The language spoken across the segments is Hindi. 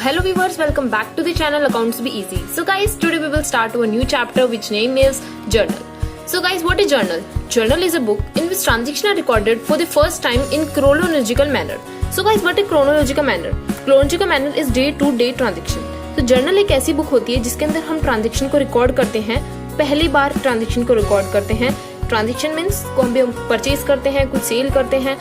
hello viewers, welcome back to the channel Accounts Be Easy. So guys, today we will start a new chapter which name is Journal. So guys, what is journal? Journal is a book in which transactions are recorded for the first time in chronological manner. So guys, what is chronological manner? Chronological manner is day to day transaction. तो जर्नल एक ऐसी बुक होती है जिसके अंदर हम ट्रांजेक्शन को रिकॉर्ड करते हैं, पहली बार ट्रांजेक्शन को रिकॉर्ड करते हैं. ट्रांजेक्शन मीन्स को हम परचेज करते हैं, कुछ सेल करते हैं,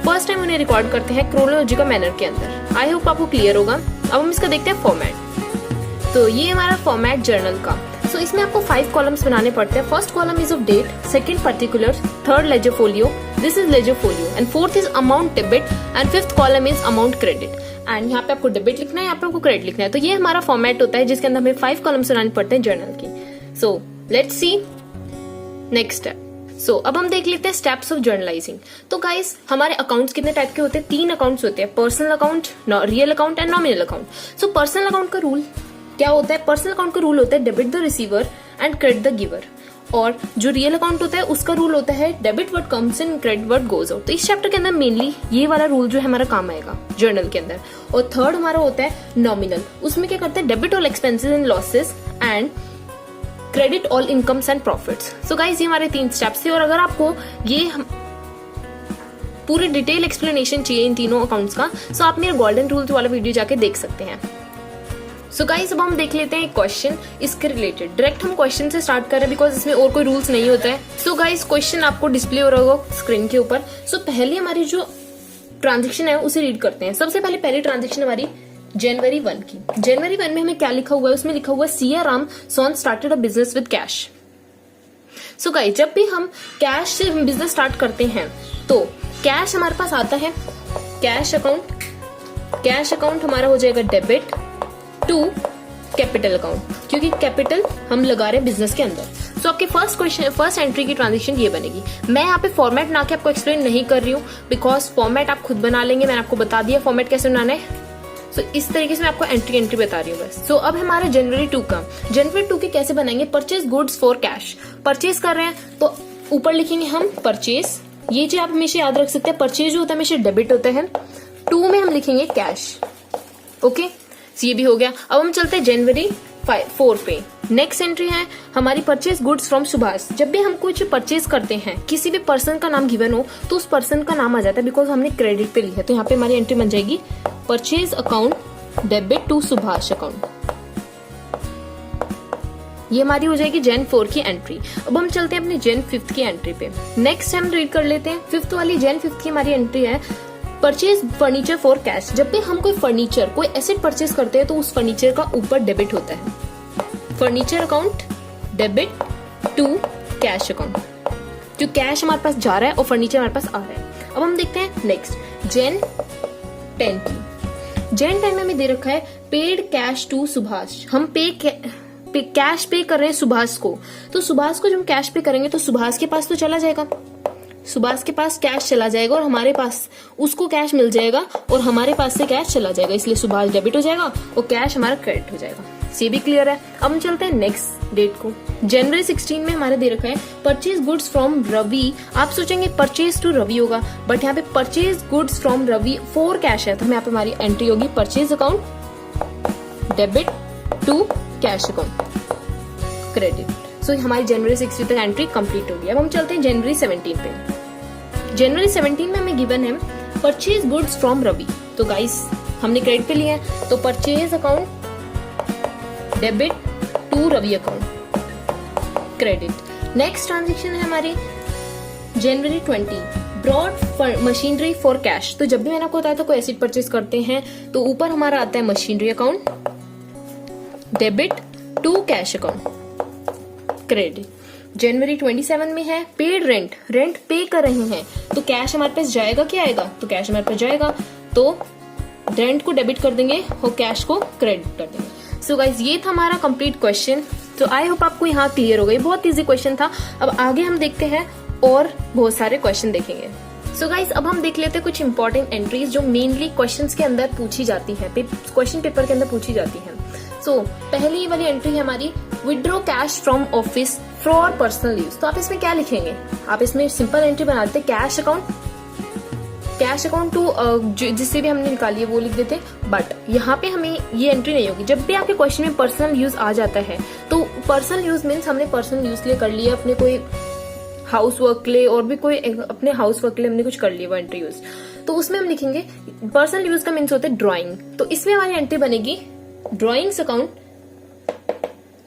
फर्स्ट टाइम उन्हें रिकॉर्ड करते हैं क्रोनोलॉजिकल मैनर के अंदर. आई होप आपको क्लियर होगा. अब हम इसका देखते हैं फॉर्मेट. तो ये हमारा फॉर्मेट जर्नल का. सो इसमें आपको 5 कॉलम्स बनाने पड़ते हैं. First column is of date, second particular, third ledger folio, this is ledger folio, and fourth is amount debit, and fifth column is amount credit. And यहाँ पे आपको डेबिट लिखना है, यहाँ पे आपको क्रेडिट लिखना है. तो ये हमारा फॉर्मेट होता है जिसके अंदर हमें 5 कॉलम्स बनाने पड़ते हैं जर्नल की. So let's see next step. So अब हम देख लेते हैं स्टेप्स ऑफ जर्नलाइजिंग. तो गाइस, हमारे अकाउंट्स कितने टाइप के होते हैं? 3 अकाउंट्स होते हैं, personal account, real account and nominal account. So personal account का रूल क्या होता है? पर्सनल अकाउंट का रूल होता है debit the receiver and credit the giver. और जो रियल अकाउंट होता है उसका रूल होता है debit what comes in, credit what goes out. तो इस चैप्टर के अंदर मेनली ये वाला रूल जो है हमारा काम आएगा जर्नल के अंदर. और थर्ड हमारा होता है नॉमिनल. उसमें क्या करते हैं? Debit all expenses and losses and credit all incomes and profits. So guys, ये हमारे 3 स्टेप्स थे. और अगर आपको ये पूरे डिटेल एक्सप्लेनेशन चाहिए इन तीनों अकाउंट्स का, सो आप मेरे गोल्डन रूल्स वाला वीडियो जाके देख सकते हैं. सो गाइस, अब हम देख लेते हैं एक क्वेश्चन इसके रिलेटेड. डायरेक्ट हम क्वेश्चन से स्टार्ट कर रहे हैं बिकॉज इसमें और कोई रूल्स नहीं होता है. सो गाइस, क्वेश्चन आपको डिस्प्ले हो रहा होगा स्क्रीन के ऊपर. सो पहले हमारी जो ट्रांजेक्शन है उसे रीड करते हैं. सबसे पहले पहली ट्रांजेक्शन हमारी जनवरी 1 की. जनवरी 1 में हमें क्या लिखा हुआ है? उसमें लिखा हुआ है Siya Ram son started a business with cash. So guys, जब भी हम कैश से बिजनेस स्टार्ट करते हैं तो कैश हमारे पास आता है कैश अकाउंट. कैश अकाउंट हमारा हो जाएगा डेबिट टू कैपिटल अकाउंट, क्योंकि कैपिटल हम लगा रहे हैं बिजनेस के अंदर. सो आपके फर्स्ट एंट्री की ट्रांजेक्शन ये बनेगी. मैं यहाँ पे फॉर्मेट ना के आपको एक्सप्लेन नहीं कर रही हूँ बिकॉज फॉर्मेट आप खुद बना लेंगे. मैंने आपको बता दिया फॉर्मेट कैसे बनाना है. सो इस तरीके से मैं आपको एंट्री बता रही हूँ बस. सो अब हमारे जनवरी 2 का. जनवरी 2 के कैसे बनाएंगे? Purchase goods for cash. Purchase कर रहे हैं तो ऊपर लिखेंगे हम परचेज. ये चीज आप हमेशा याद रख सकते हैं. परचेज जो होता है हमेशा डेबिट होता है. 2 में हम लिखेंगे कैश. ओके, ये भी हो गया. अब हम चलते हैं जनवरी 4 पे. नेक्स्ट एंट्री है हमारी परचेज गुड्स फ्रॉम सुभाष. जब भी हम कुछ परचेज करते हैं, किसी भी पर्सन का नाम गिवन हो तो उस पर्सन का नाम आ जाता है बिकॉज हमने क्रेडिट पे ली है. तो यहाँ पे हमारी एंट्री बन जाएगी purchase account debit to Subhash account. ये हमारी हो जाएगी जन 4 की एंट्री. अब हम चलते हैं अपनी जन 5 की एंट्री पे. नेक्स्ट हम रीड कर लेते हैं 5th वाली. जन 5 की हमारी एंट्री है परचेज फर्नीचर फॉर कैश. जब भी हम कोई फर्नीचर, कोई एसेट परचेज करते हैं तो उस फर्नीचर का ऊपर डेबिट होता है. Furniture account debit to cash account. जो कैश हमारे पास जा रहा है और फर्नीचर हमारे पास आ रहा है. अब हम देखते हैं नेक्स्ट जन 10 की. जन 10 में हमें दे रखा है पेड कैश टू सुभाष. हम कैश पे कर रहे हैं सुभाष को. तो सुभाष को जब हम कैश पे करेंगे तो सुभाष के पास तो चला जाएगा, सुभाष के पास कैश चला जाएगा और हमारे पास उसको कैश मिल जाएगा और हमारे पास से कैश चला जाएगा. इसलिए सुभाष डेबिट हो जाएगा और कैश हमारा क्रेडिट हो जाएगा. ये भी क्लियर है. अब हम चलते हैं नेक्स्ट डेट को. जनवरी 16 में हमारे दे रखा है परचेज गुड्स फ्रॉम रवि. आप सोचेंगे परचेज टू रवि होगा, बट यहाँ पे purchase goods from Ravi for cash है. तो हम यहाँ पे हमारी एंट्री होगी purchase account debit to cash account credit. So हमारी जनवरी 16 तक एंट्री कंप्लीट होगी. अब हम चलते हैं जनवरी 17 पे. जनवरी 17 में हमें गिवन है परचेज गुड्स फ्रॉम रवि. तो गाइस, हमने क्रेडिट पे लिया है तो purchase account debit to Ravi account credit. Next transaction है हमारी January 20 brought machinery for cash. तो जब भी मैंने आपको बताया था कोई एसेट परचेज करते हैं तो ऊपर हमारा आता है machinery account debit to cash account credit. जनवरी 27 में है पेड रेंट. रेंट पे कर रहे हैं तो कैश हमारे पास जाएगा. क्या आएगा? तो कैश हमारे पास जाएगा तो रेंट को डेबिट कर देंगे और कैश को क्रेडिट कर देंगे. सो गाइज, ये था हमारा कंप्लीट क्वेश्चन. तो आई होप आपको यहाँ क्लियर हो गई. बहुत इजी क्वेश्चन था. अब आगे हम देखते हैं और बहुत सारे क्वेश्चन देखेंगे. सो गाइज, अब हम देख लेते हैं कुछ इंपॉर्टेंट एंट्रीज जो मेनली क्वेश्चंस के अंदर पूछी जाती है, क्वेश्चन पेपर के अंदर पूछी जाती है. सो पहली वाली एंट्री है हमारी withdraw cash from office for personal use. तो आप इसमें क्या लिखेंगे? आप इसमें सिंपल एंट्री बना देते cash account cash account to जिससे भी हमने निकाली है वो लिख देते हैं, बट यहाँ पे हमें ये एंट्री नहीं होगी। जब भी आपके क्वेश्चन में पर्सनल यूज आ जाता है तो पर्सनल यूज मीन्स हमने पर्सनल यूज के लिए कर लिया, अपने कोई हाउस वर्क के लिए और भी कोई अपने हाउस वर्क के लिए हमने कुछ कर लिया वो एंट्री यूज, तो उसमें हम लिखेंगे पर्सनल यूज का मीन्स होता है ड्राइंग। तो इसमें हमारी एंट्री बनेगी drawings account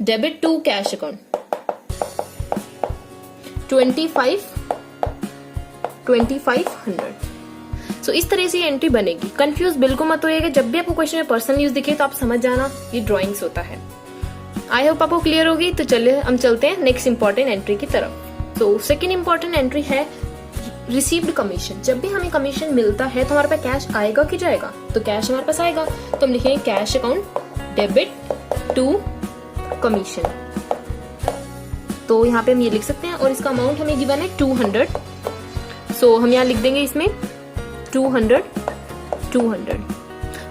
debit to cash account 2500। So इस तरह से ये एंट्री बनेगी। कंफ्यूज बिल्कुल मत होइएगा, जब भी आपको क्वेश्चन में पर्सनल यूज दिखे तो आप समझ जाना ये ड्राइंग्स होता है। आई होप आपको क्लियर होगी। तो चलिए हम चलते हैं नेक्स्ट इंपॉर्टेंट एंट्री की तरफ। तो सेकेंड इंपॉर्टेंट एंट्री है रिसीव्ड कमीशन। जब भी हमें कमीशन मिलता है तो हमारे पास कैश आएगा कि जाएगा, तो कैश हमारे पास आएगा, तो हम लिखेंगे cash account debit to commission. तो यहाँ पे हम ये लिख सकते हैं और इसका अमाउंट हमें गिवन है 200। सो हम यहाँ लिख देंगे इसमें 200।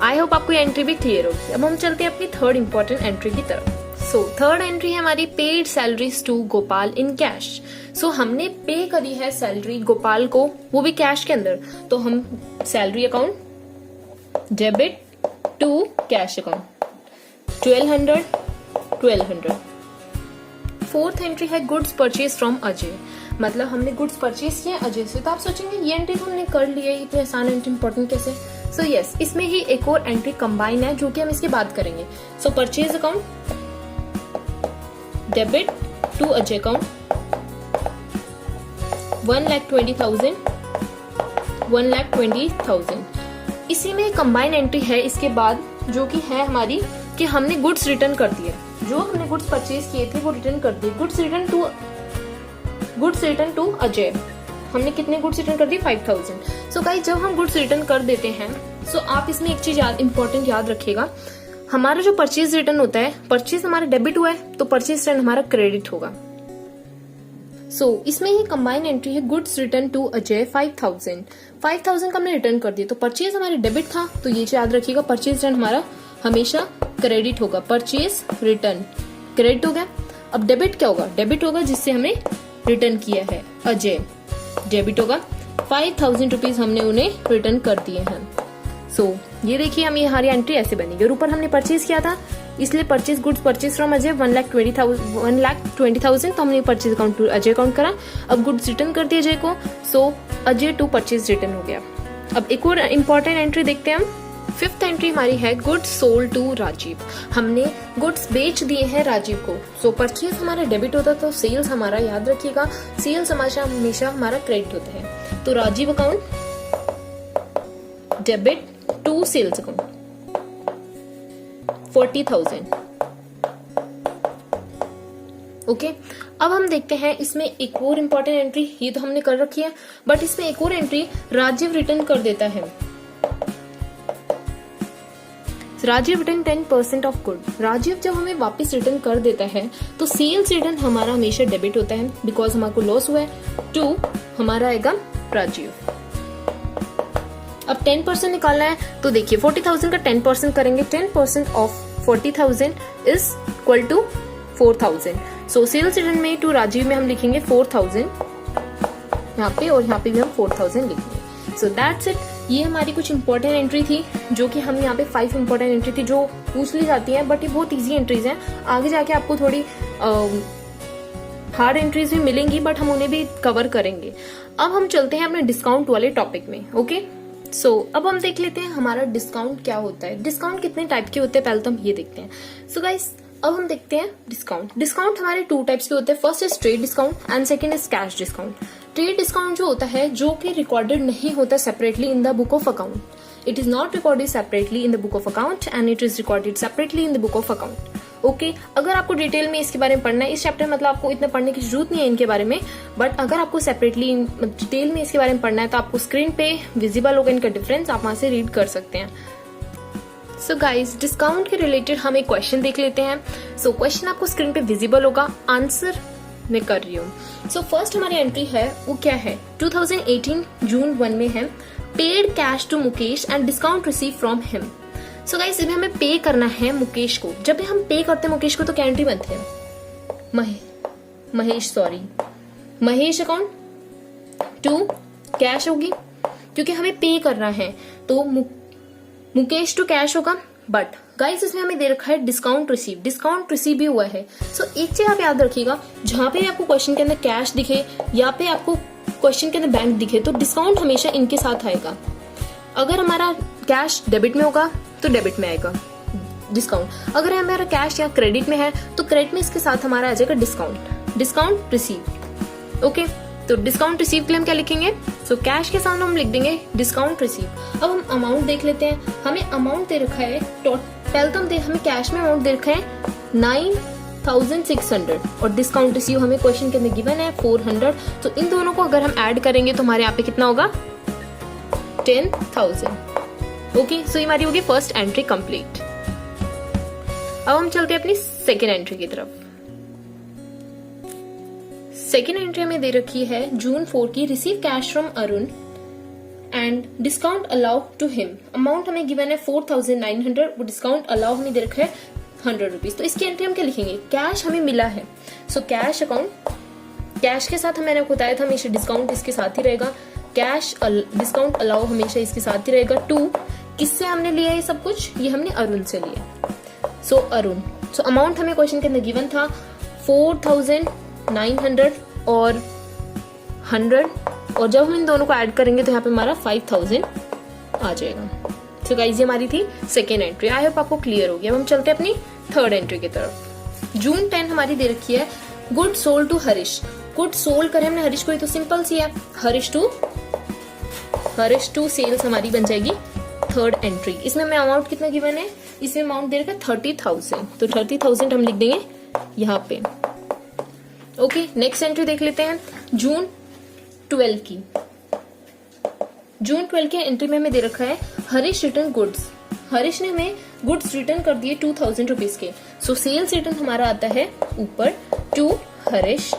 आई होप आपको ये एंट्री भी क्लियर होगी। अब हम चलते हैं अपनी थर्ड इंपॉर्टेंट एंट्री की तरफ। सो थर्ड एंट्री है हमारी paid salaries to Gopal in cash. So हमने पे करी है सैलरी गोपाल को, वो भी कैश के अंदर, तो हम salary account debit to cash account 1200। Fourth entry है गुड्स परचेज फ्रॉम अजय। मतलब हमने गुड्स परचेज किए अजय से, तो आप सोचेंगे ये एंट्री तो हमने कर ली है, इतनी आसान एंट्री इंपॉर्टेंट कैसे? सो यस, इसमें ही एक और एंट्री कंबाइन है जो कि हम इसके बाद करेंगे। So purchase account debit to Ajay account 1,20,000। इसी में कंबाइन एंट्री है इसके बाद जो कि है हमारी कि हमने गुड्स रिटर्न कर दिए, जो हमने गुड्स परचेज किए थे वो रिटर्न कर दिए। गुड्स रिटर्न टू अजय, हमने कितने गुड्स रिटर्न कर दिए? 5,000। सो गाइस, जब हम गुड्स रिटर्न कर देते हैं सो आप इसमें एक चीज इंपॉर्टेंट याद रखिएगा, हमारा जो परचेज रिटर्न होता है, परचेज हमारा डेबिट हुआ है तो परचेज रिटर्न हमारा क्रेडिट होगा। सो इसमें ही कंबाइन एंट्री है गुड्स रिटर्न टू अजय 5,000 का हमने रिटर्न कर दिया, तो परचेज हमारे डेबिट था, तो ये याद रखिएगा परचेज रिटर्न हमारा हमेशा क्रेडिट होगा। परचेज रिटर्न क्रेडिट हो गया। अब डेबिट क्या होगा? डेबिट होगा जिससे हमने रिटर्न किया है अजय, डेबिट होगा 5,000 रुपीज हमने उन्हें रिटर्न कर दिए हैं। सो ये देखिए हमें हमारी एंट्री ऐसे बनेगी। और ऊपर हमने परचेज किया था इसलिए purchase goods purchase from Ajay 1,20,000, तो हमने purchase account to Ajay account करा। अब गुड्स रिटर्न कर दिया अजय को, so Ajay to purchase return हो गया। अब एक और इम्पोर्टेंट एंट्री देखते हैं हम। फिफ्थ एंट्री हमारी है गुड्स सोल्ड टू राजीव। हमने गुड्स बेच दिए हैं राजीव को, सो परचेज हमारा डेबिट होता है, तो सेल्स हमारा याद रखिएगा, सेल्स हमेशा हमारा क्रेडिट होता है। तो Rajeev account debit to sales account 40,000। Okay, अब हम देखते हैं इसमें एक और इम्पोर्टेंट एंट्री, ये तो हमने कर रखी है, बट इसमें एक और एंट्री राजीव रिटर्न कर देता है। Rajeev return 10% of good. Rajeev जब हमें वापस रिटर्न कर देता है तो सेल्स रिटर्न हमारा हमेशा डेबिट होता है, बिकॉज हमारे लॉस हुआ है, टू हमारा आएगा राजीव। अब 10% निकालना है, तो देखिए 40,000 का 10% करेंगे, 10% of 40,000 is equal to 4,000। So sales return में टू राजीव में हम लिखेंगे 4,000 यहाँ पे, और यहाँ पे भी हम 4,000 लिखेंगे। So that's it. ये हमारी कुछ इंपॉर्टेंट एंट्री थी, जो कि हम यहाँ पे 5 इंपॉर्टेंट एंट्री थी जो पूछ ली जाती हैं, बट ये बहुत इजी एंट्रीज हैं। आगे जाके आपको थोड़ी हार्ड एंट्रीज भी मिलेंगी, बट हम उन्हें भी कवर करेंगे। अब हम चलते हैं अपने डिस्काउंट वाले टॉपिक में। ओके, सो अब हम देख लेते हैं हमारा डिस्काउंट क्या होता है। डिस्काउंट कितने टाइप के होते हैं पहले तो हम ये देखते हैं। सो गाइस, अब हम देखते हैं डिस्काउंट। डिस्काउंट हमारे 2 टाइप्स के होते हैं, first is trade discount and second is cash discount. Trade discount जो होता है जो कि रिकॉर्डेड नहीं होता separately in the book of account, it is not recorded separately in the book of account and it is recorded separately in the book of account. Okay, अगर आपको डिटेल में इसके बारे में पढ़ना है, इस चैप्टर मतलब आपको इतना पढ़ने की जरूरत नहीं है इनके बारे में, बट अगर आपको सेपरेटली डिटेल में इसके बारे में पढ़ना है तो आपको स्क्रीन पे विजिबल होगा इनका डिफरेंस, आप वहां से रीड कर सकते हैं। सो गाइज, डिस्काउंट के रिलेटेड हम एक क्वेश्चन देख लेते हैं। सो क्वेश्चन आपको स्क्रीन पे विजिबल होगा, आंसर मैं कर रही हूँ। सो फर्स्ट हमारी एंट्री है वो क्या है, 2018 जून 1 में है, paid cash to Mukesh and discount receive from him. So guys, इसमें हमें पे करना है मुकेश को। जब भी हम पे करते हैं मुकेश को तो क्या एंट्री बनती है? महेश अकाउंट टू कैश होगी, क्योंकि हमें पे करना है, तो मुकेश टू कैश होगा। बट गाइस इसमें हमें दे रखा है डिस्काउंट रिसीव भी हुआ है। सो एक चीज आप याद रखिएगा, जहां पे आपको क्वेश्चन के अंदर कैश दिखे या पे आपको क्वेश्चन के अंदर बैंक दिखे, तो डिस्काउंट हमेशा इनके साथ आएगा। अगर हमारा कैश डेबिट में होगा तो डेबिट में आएगा डिस्काउंट, अगर हमारा कैश या क्रेडिट में है तो क्रेडिट में इसके साथ हमारा आ जाएगा डिस्काउंट रिसीव। ओके, तो डिस्काउंट रिसीव के लिए हम क्या लिखेंगे? सो कैश के सामने हम लिख देंगे डिस्काउंट रिसीव। अब हम अमाउंट देख लेते हैं। हमें अमाउंट दे रखा है पहले तो हमें कैश में अमाउंट दे रखा है 9,600 और डिस्काउंट रिसीव हमें क्वेश्चन के अंदर गिवन है 400। तो इन दोनों को अगर हम ऐड करेंगे तो हमारे यहाँ पे कितना होगा? 10,000। ओके, सो ये हमारी होगी फर्स्ट एंट्री कंप्लीट। अब हम चलते हैं अपनी सेकेंड एंट्री की तरफ। सेकेंड एंट्री हमें दे रखी है जून 4 की, receive cash from Arun and discount allow to him. Amount हमें गिवन है 4,900, वो डिस्काउंट अलाउ हमें दे रखा है 100 रुपीज। तो इसकी एंट्री हम क्या लिखेंगे? कैश हमें मिला है, सो कैश अकाउंट, कैश के साथ मैंने आपको बताया था हमेशा डिस्काउंट इसके साथ ही रहेगा। कैश डिस्काउंट अलाउ हमेशा इसके साथ ही रहेगा। 2 किससे हमने लिया ये सब कुछ? ये हमने अरुण से लिया। सो अरुण, सो अमाउंट हमें क्वेश्चन के अंदर गिवन था 4,900 और 100, और जब हम इन दोनों को ऐड करेंगे तो यहाँ पे हमारा 5,000 आ जाएगा। सो गाइस ये हमारी थी सेकेंड एंट्री। आई होप आपको क्लियर हो गया। अब हम चलते हैं अपनी थर्ड एंट्री की तरफ। जून 10 हमारी दे रखी है good sold to Harish. Good sold करें हमने हरीश को, तो सिंपल सी है, हरीश टू सेल्स हमारी बन जाएगी थर्ड एंट्री। इसमें हमें अमाउंट कितना गिवन है? इसमें अमाउंट दे रखा है 30,000, तो 30,000 हम लिख देंगे यहाँ पे। ओके, नेक्स्ट एंट्री देख लेते हैं जून 12 की। जून 12 के एंट्री में हमें दे रखा है हरीश रिटर्न गुड्स। हरीश ने हमें गुड्स रिटर्न कर दिए 2,000 रुपीज के। सो सेल्स रिटर्न हमारा आता है ऊपर टू हरीश।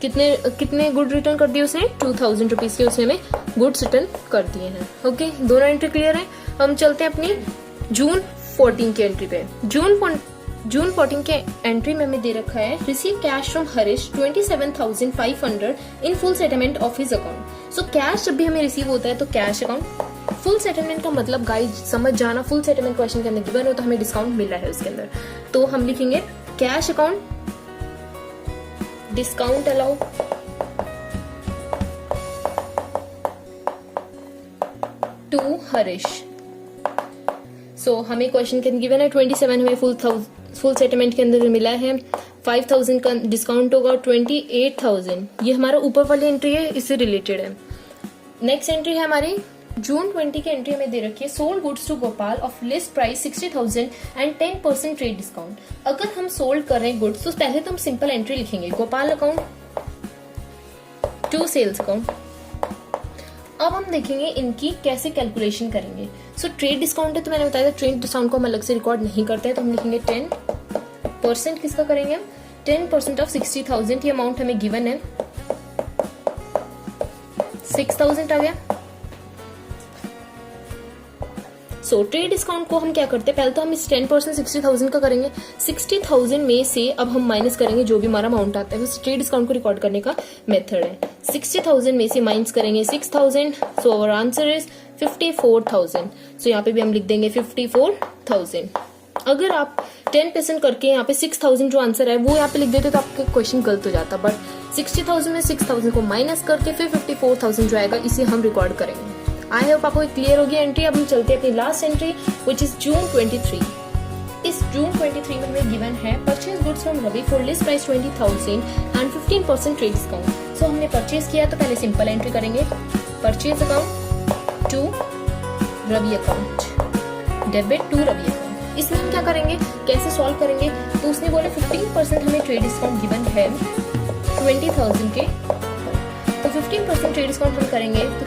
कितने गुड रिटर्न कर दिए उसने? 2,000 रुपीज के उसने हमें गुड्स रिटर्न कर दिए हैं। ओके, दोनों एंट्री क्लियर है। हम चलते हैं अपनी जून 14 की एंट्री पे। जून 14 के एंट्री में हमें दे रखा है receive cash from Harish 27,500 in full settlement of his account. So cash जब भी हमें रिसीव होता है तो कैश अकाउंट। फुल सेटलमेंट का मतलब गाइस समझ जाना, फुल सेटलमेंट क्वेश्चन के अंदर गिवन हो तो हमें डिस्काउंट मिला है उसके अंदर, तो हम लिखेंगे cash account discount allow to Harish. So हमें क्वेश्चन के अंदर गिवन है 27, हमें फुल सेटलमेंट के अंदर मिला है 5,000 का डिस्काउंट होगा 28,000। ये हमारा ऊपर वाली एंट्री है, इससे रिलेटेड है। नेक्स्ट एंट्री है हमारी जून 20 की एंट्री में दे रखी है sold goods to Gopal of list price 60,000 and 10% trade discount. अगर हम सोल्ड कर रहे हैं गुड्स तो पहले तो हम सिंपल एंट्री लिखेंगे Gopal account to sales account. अब हम देखेंगे इनकी कैसे कैलकुलेशन करेंगे। सो ट्रेड डिस्काउंट है तो मैंने बताया था ट्रेड डिस्काउंट को हम अलग से रिकॉर्ड नहीं करते हैं, तो हम लिखेंगे 10% किसका करेंगे हम? 10% ऑफ 60,000। ये अमाउंट हमें गिवन है 6,000 आ गया। सो ट्रेड डिस्काउंट को हम क्या करते हैं, पहले तो हम इस 10% 60,000 का करेंगे। 60,000 में से अब हम माइनस करेंगे जो भी हमारा अमाउंट आता है, उस ट्रेड डिस्काउंट को रिकॉर्ड करने का मेथड है। 60,000 में से माइनस करेंगे 6,000, सो आवर आंसर इज 54,000। सो यहाँ पे भी हम लिख देंगे 54,000। अगर आप 10% करके यहाँ पे 6,000 जो आंसर है वो यहाँ पे लिख देते तो आपका क्वेश्चन गलत हो जाता, बट 60,000 में 6,000 को माइनस करके फिर 54,000 जो आएगा इसे हम रिकॉर्ड करेंगे। आई होप आपको क्लियर होगी एंट्री। अब हम चलते हैं अपनी last entry which is June 23। इस जून 23 में हमें गिवन है purchase goods from Ravi for list price 20,000 and 15% trade discount. So हमने परचेज किया तो पहले सिंपल एंट्री करेंगे purchase account to Ravi account, debit to Ravi account. इसमें हम क्या करेंगे, कैसे सॉल्व करेंगे, तो उसने बोले 15% हमें ट्रेड डिस्काउंट गिवन है 20,000 के, तो 15% ट्रेड डिस्काउंट हम करेंगे तो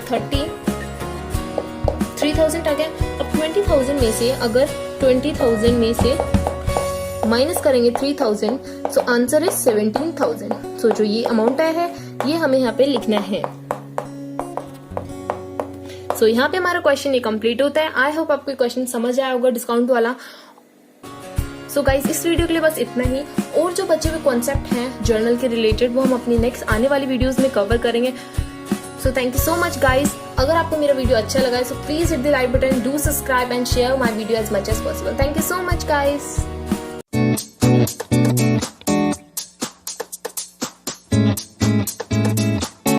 3,000 आ गया। अब 20,000 में से अगर 20,000 में से माइनस करेंगे 3,000, सो आंसर इज 17,000। सो जो ये अमाउंट आया है ये हमें यहाँ पे लिखना है। सो यहाँ पे हमारा क्वेश्चन ये कंप्लीट होता है। आई होप आपको क्वेश्चन समझ आया होगा डिस्काउंट वाला। सो गाइस इस वीडियो के लिए बस इतना ही, और जो बचे हुए कॉन्सेप्ट हैं जर्नल के रिलेटेड वो हम अपनी नेक्स्ट आने वाली वीडियोस में कवर करेंगे। So thank you so much guys. अगर आपको मेरा वीडियो अच्छा लगा है so please hit the like button, do subscribe and share my video as much as possible. Thank you so much guys.